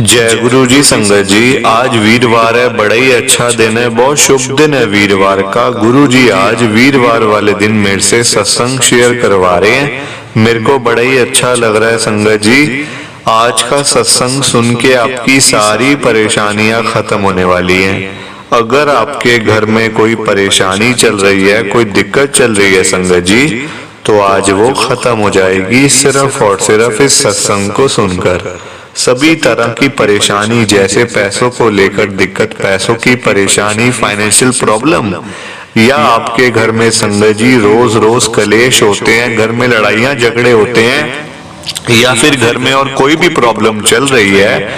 जय गुरु जी। संगत जी, आज वीरवार है, बड़ा ही अच्छा दिन है, बहुत शुभ दिन है वीरवार का। गुरु जी आज वीरवार वाले दिन मेरे से सत्संग शेयर करवा रहे हैं। मेरे को बड़ा ही अच्छा लग रहा है संगत जी। आज का सत्संग सुन के आपकी सारी परेशानियां खत्म होने वाली हैं। अगर आपके घर में कोई परेशानी चल रही है, कोई दिक्कत चल रही है संगत जी, तो आज वो खत्म हो जाएगी सिर्फ और सिर्फ इस सत्संग को सुनकर। सभी तरह की परेशानी, जैसे पैसों को लेकर दिक्कत, पैसों की परेशानी, फाइनेंशियल प्रॉब्लम, या आपके घर में संगत जी रोज रोज कलेश होते हैं, घर में लड़ाइयां झगड़े होते हैं, या फिर घर में और कोई भी प्रॉब्लम चल रही है,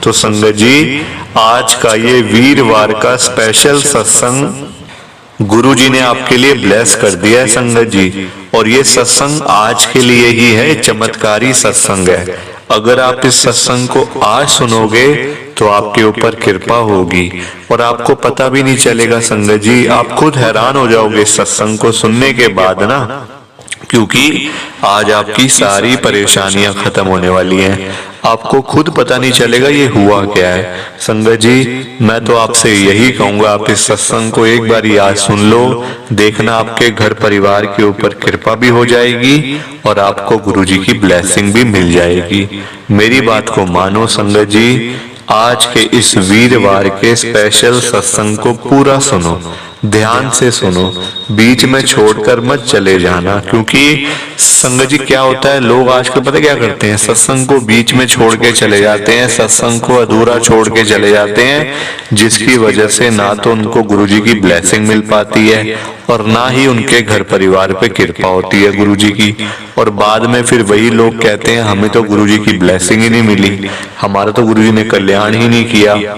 तो संगत जी आज का ये वीरवार का स्पेशल सत्संग गुरु जी ने आपके लिए ब्लेस कर दिया है संगत जी। और ये सत्संग आज के लिए ही है, चमत्कारी सत्संग है। अगर आप इस सत्संग को आज सुनोगे तो आपके ऊपर कृपा होगी और आपको पता भी नहीं चलेगा संगत जी। आप खुद हैरान हो जाओगे इस सत्संग को सुनने के बाद ना, क्योंकि आज आपकी सारी परेशानियां खत्म होने वाली हैं। आपको खुद पता नहीं चलेगा ये हुआ क्या है। संगत जी मैं तो आपसे यही कहूंगा, आप इस सत्संग को एक बार याद सुन लो, देखना आपके घर परिवार के ऊपर कृपा भी हो जाएगी और आपको गुरुजी की ब्लेसिंग भी मिल जाएगी। मेरी बात को मानो संगत जी, आज के इस वीरवार के स्पेशल सत्संग को पूरा सुनो, ध्यान से सुनो, बीच में छोड़कर मत चले जाना। क्योंकि संगत जी क्या होता है, लोग आजकल पता क्या करते हैं, सत्संग को बीच में छोड़ के चले जाते हैं, सत्संग को अधूरा छोड़ के चले जाते हैं, जिसकी वजह से ना तो उनको गुरुजी की ब्लेसिंग मिल पाती है और ना ही उनके घर परिवार पे कृपा होती है गुरुजी की। और बाद में फिर वही लोग कहते हैं हमें तो गुरुजी की ब्लेसिंग ही नहीं मिली, हमारा तो गुरुजी ने कल्याण ही नहीं किया,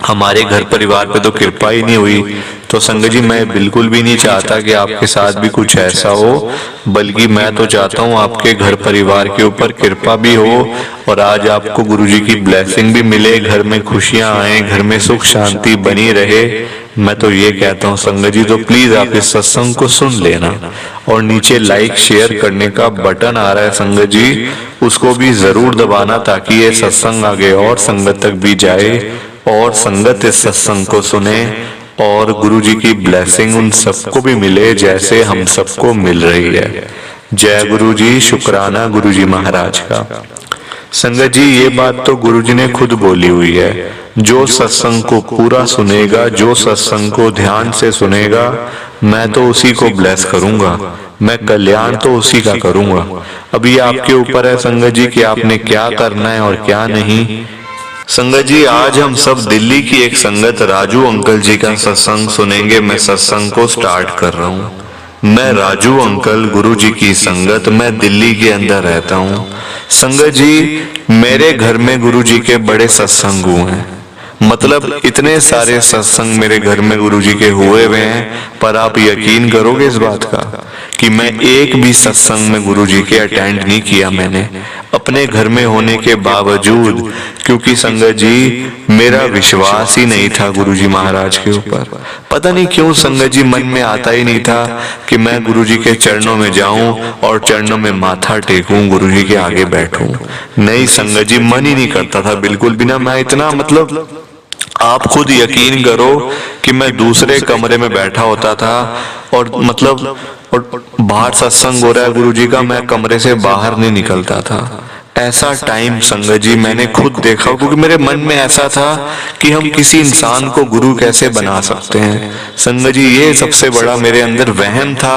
हमारे घर परिवार पे तो कृपा ही नहीं हुई। तो संगत जी मैं बिल्कुल भी नहीं चाहता कि आपके साथ भी कुछ ऐसा हो, बल्कि मैं तो चाहता हूँ आपके घर परिवार के ऊपर कृपा भी हो और आज आपको गुरुजी की ब्लेसिंग भी मिले, घर में खुशियां आए, घर में सुख शांति बनी रहे। मैं तो ये कहता हूँ संगत जी, तो प्लीज आप इस सत्संग को सुन लेना और नीचे लाइक शेयर करने का बटन आ रहा है संगत जी, उसको भी जरूर दबाना ताकि ये सत्संग आगे और संगत तक भी जाए और संगत इस सत्संग को सुने और गुरुजी की ब्लेसिंग उन सबको भी मिले जैसे हम सबको मिल रही है। जय गुरु जी, शुक्राना गुरुजी महाराज का। संगत जी ये बात तो गुरुजी ने खुद बोली हुई है, जो सत्संग को पूरा सुनेगा, जो सत्संग को ध्यान से सुनेगा, मैं तो उसी को ब्लेस करूंगा, मैं कल्याण तो उसी का करूंगा। अभी आपके ऊपर है संगत जी कि आपने क्या करना है और क्या नहीं। संगत जी आज हम सब दिल्ली की एक संगत राजू अंकल जी का सत्संग सुनेंगे। मैं सत्संग को स्टार्ट कर रहा हूँ। मैं राजू अंकल गुरु जी की संगत, मैं दिल्ली के अंदर रहता हूँ। संगत जी मेरे घर में गुरु जी के बड़े सत्संग हुए हैं, मतलब इतने सारे सत्संग मेरे घर में गुरु जी के हुए हैं, पर आप यकीन करोगे इस बात का कि मैं एक भी सत्संग में गुरु जी के अटेंड नहीं किया मैंने, अपने घर में होने के बावजूद, क्योंकि संगत जी मेरा विश्वास ही नहीं था गुरु जी महाराज के ऊपर। पता नहीं क्यों संगत जी मन में आता ही नहीं था कि मैं गुरु जी के चरणों में जाऊं और चरणों में माथा टेकूं, गुरु जी के आगे बैठूं। नहीं संगत जी मन ही नहीं करता था बिल्कुल भी ना। मैं इतना मतलब आप खुद यकीन करो कि मैं दूसरे कमरे में बैठा होता था और मतलब और बाहर सत्संग हो रहा है गुरुजी का, मैं कमरे से बाहर नहीं निकलता था। ऐसा टाइम संगत जी मैंने खुद देखा, क्योंकि मेरे मन में ऐसा था कि हम किसी इंसान को गुरु कैसे बना सकते हैं। संगत जी ये सबसे बड़ा मेरे अंदर वहम था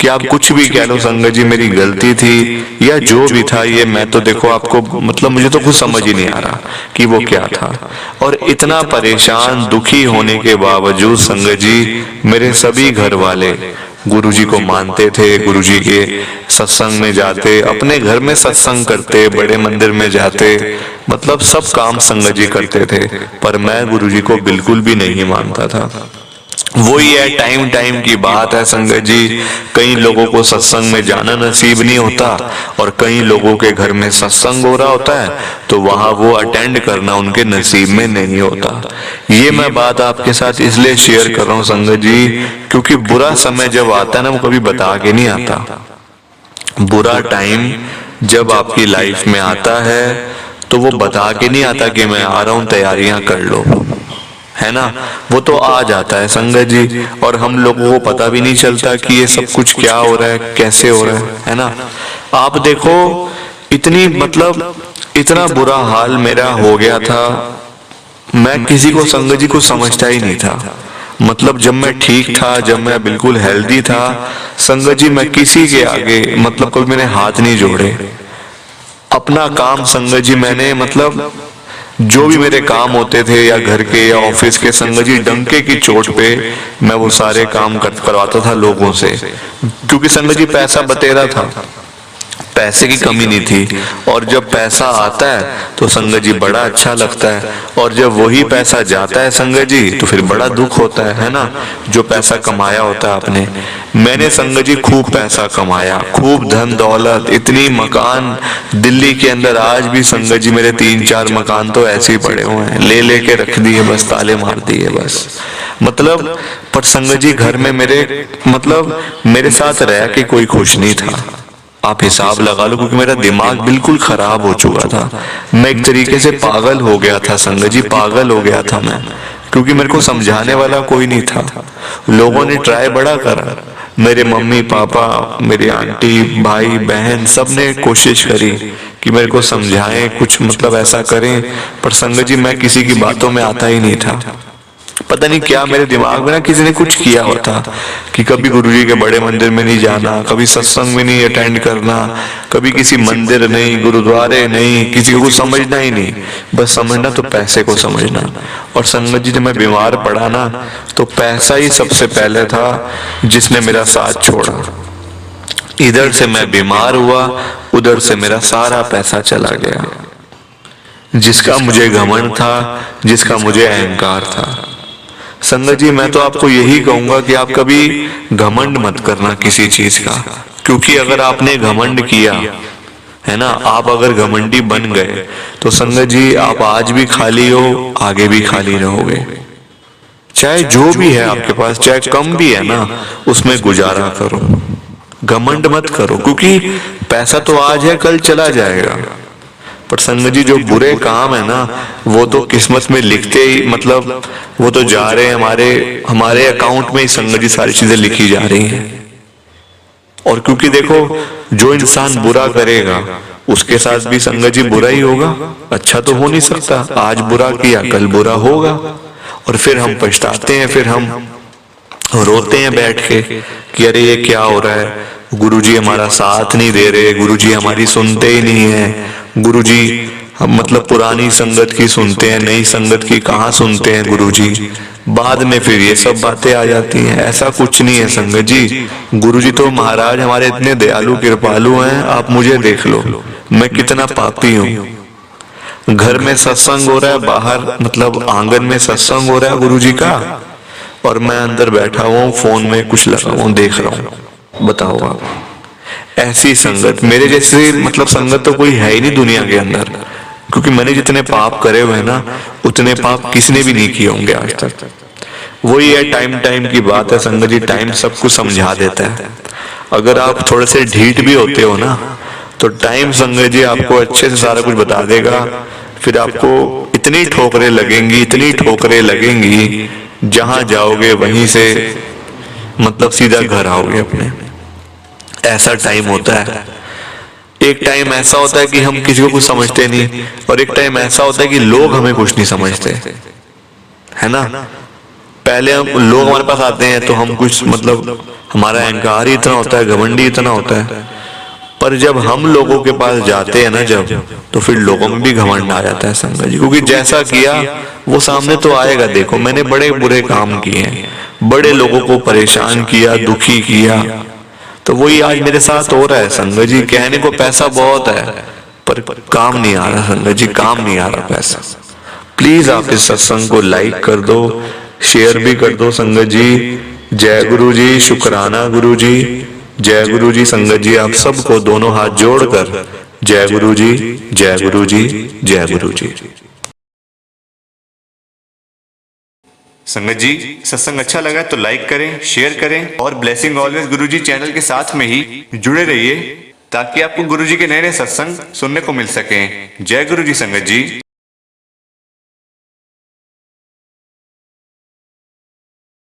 कि आप कुछ भी कह लो संगत जी, मेरी गलती थी या जो भी था, ये मैं तो देखो आपको मतलब मुझे तो कुछ समझ ही नहीं आ रहा कि वो क्या था। और इतना परेशान दुखी होने के बावजूद संगत जी मेरे सभी घर वाले गुरुजी को मानते थे, गुरुजी के सत्संग में जाते, अपने घर में सत्संग करते, बड़े मंदिर में जाते, मतलब सब काम संगत जी करते थे, पर मैं गुरुजी को बिल्कुल भी नहीं मानता था। वही है, टाइम टाइम की बात है संगत जी। कई लोगों को सत्संग में जाना नसीब नहीं होता और कई लोगों के घर में सत्संग हो रहा होता है तो वहां वो अटेंड करना उनके नसीब में नहीं होता। ये मैं बात आपके साथ इसलिए शेयर कर रहा हूँ संगत जी, क्योंकि बुरा समय जब आता है ना, वो कभी बता के नहीं आता। बुरा टाइम जब आपकी लाइफ में आता है तो वो बता के नहीं आता कि मैं आ रहा हूँ, तैयारियां कर लो, है ना। वो तो आ जाता है संगत जी, और हम लोगों को पता भी नहीं चलता कि ये सब कुछ क्या हो रहा है, कैसे हो रहा है ना। आप देखो, इतनी मतलब इतना बुरा हाल मेरा हो गया था, मैं किसी को संगत जी को समझता ही नहीं था। मतलब जब मैं ठीक था, जब मैं बिल्कुल हेल्दी था, संगत जी मैं किसी के आगे मतलब कभी मैंने हाथ नहीं जोड़े। अपना काम संगत जी मैंने मतलब जो भी मेरे काम होते थे या घर के या ऑफिस के, संगत जी डंके की चोट पे मैं वो सारे काम करवाता था लोगों से, क्योंकि संगत जी पैसा बतेरा था, पैसे की कमी नहीं थी। और जब पैसा आता है तो संगत जी बड़ा अच्छा लगता है, और जब वही पैसा जाता है संगत जी तो फिर बड़ा दुख होता है ना। जो पैसा कमाया होता है आपने, मैंने संगत जी खूब पैसा कमाया, खूब धन दौलत, इतनी मकान दिल्ली के अंदर आज भी संगत जी मेरे 3-4 मकान तो ऐसे ही पड़े हुए हैं, ले लेके रख दिए, बस ताले मार दिए बस। मतलब पर संगत जी घर में मेरे मतलब मेरे साथ रह के कोई खुश नहीं था। आप हिसाब लगा लो, क्योंकि मेरा दिमाग बिल्कुल खराब हो चुका था, मैं एक तरीके से पागल हो गया था संगत जी, पागल हो गया था मैं, क्योंकि मेरे को समझाने वाला कोई नहीं था। लोगों ने ट्राई बड़ा करा, मेरे मम्मी पापा, मेरी आंटी, भाई बहन, सब ने कोशिश करी कि मेरे को समझाएं, कुछ मतलब ऐसा करें, पर संगत जी मैं किसी की बातों में आता ही नहीं था। पता नहीं क्या मेरे दिमाग में ना किसी ने कुछ किया होता कि कभी गुरुजी के बड़े मंदिर में नहीं जाना, कभी सत्संग में नहीं अटेंड करना, कभी किसी मंदिर नहीं, गुरुद्वारे नहीं, किसी को कुछ समझना ही नहीं, बस समझना तो पैसे को समझना। और संगत जी जब मैं बीमार पड़ा ना, तो पैसा ही सबसे पहले था जिसने मेरा साथ छोड़ा। इधर से मैं बीमार हुआ, उधर से मेरा सारा पैसा चला गया। जिसका मुझे घमंड था, जिसका मुझे अहंकार था। संगत जी मैं तो आपको यही कहूंगा कि आप कभी घमंड मत करना किसी चीज का, क्योंकि अगर आपने घमंड किया है ना, आप अगर घमंडी बन गए तो संगत जी आप आज भी खाली हो, आगे भी खाली रहोगे। चाहे जो भी है आपके पास, चाहे कम भी है ना, उसमें गुजारा करो, घमंड मत करो, क्योंकि पैसा तो आज है कल चला जाएगा। पर संगत जी जो बुरे काम है ना, वो तो किस्मत में लिखते ही मतलब वो तो जा रहे हैं, हमारे हमारे अकाउंट में ही संगत जी सारी चीजें लिखी जा रही हैं। और क्योंकि देखो, जो इंसान बुरा करेगा उसके साथ भी संगत जी बुरा ही होगा, अच्छा तो हो नहीं सकता। आज बुरा किया कल बुरा होगा, और फिर हम पछताते हैं, फिर हम रोते हैं बैठ के कि अरे ये क्या हो रहा है, गुरुजी हमारा साथ नहीं दे रहे, गुरुजी हमारी सुनते ही नहीं है, गुरुजी हम मतलब पुरानी संगत की सुनते हैं, नई संगत की कहाँ सुनते हैं गुरुजी। बाद में फिर ये सब बातें आ जाती हैं। ऐसा कुछ नहीं है संगत जी, गुरुजी तो महाराज हमारे इतने दयालु कृपालु हैं, आप मुझे देख लो, मैं कितना पापी हूँ। घर में सत्संग हो रहा है, बाहर मतलब आंगन में सत्संग हो रहा है गुरुजी का, और मैं अंदर बैठा हुआ हूँ, फोन में कुछ लगा हुआ हूँ, देख रहा हूँ। बताओ आप, ऐसी संगत, मेरे जैसे मतलब संगत तो कोई है ही नहीं दुनिया के अंदर, क्योंकि मैंने जितने पाप करे हुए ना, उतने पाप किसने भी नहीं किए होंगे आज तक। वही है, टाइम टाइम की बात है संगत जी, टाइम सब कुछ समझा देता है। अगर आप थोड़े से ढीठ भी होते हो ना, तो टाइम संगत जी आपको अच्छे से सारा कुछ बता देगा। फिर आपको इतनी ठोकरें लगेंगी, इतनी ठोकरें लगेंगी, जहां जाओगे वहीं से मतलब सीधा घर आओगे अपने। ऐसा टाइम होता है। एक टाइम ऐसा होता है कि हम किसी को कुछ समझते नहीं, और एक टाइम ऐसा होता है कि लोग हमें कुछ नहीं समझते, है ना। पहले हम लोग हमारे पास आते हैं तो हम कुछ मतलब हमारा अहंकार ही इतना होता है, घमंडी इतना होता है, पर जब हम लोगों के पास जाते हैं ना जब, तो फिर लोगों में भी घमंड आ जाता है संगत जी, क्योंकि जैसा किया वो सामने तो आएगा। देखो मैंने बड़े बुरे काम किए हैं, बड़े लोगों को परेशान किया, दुखी किया, तो वही आज मेरे साथ हो रहा है संगत जी। कहने को पैसा बहुत है, पर काम नहीं आ रहा संगत जी, काम नहीं आ रहा पैसा। प्लीज आप इस सत्संग को लाइक कर दो, शेयर भी कर दो संगत जी। जय गुरु जी, शुक्राना गुरु जी, जय गुरु जी। संगत जी आप सबको दोनों हाथ जोड़कर जय गुरु जी, जय गुरु जी, जय गुरु जी। संगत जी सत्संग अच्छा लगा तो लाइक करें, शेयर करें, और ब्लेसिंग ऑलवेज गुरुजी चैनल के साथ में ही जुड़े रहिए। ताकि आपको गुरु जी के नए नए सत्संग सुनने को मिल सके। जय गुरु जी संगत जी।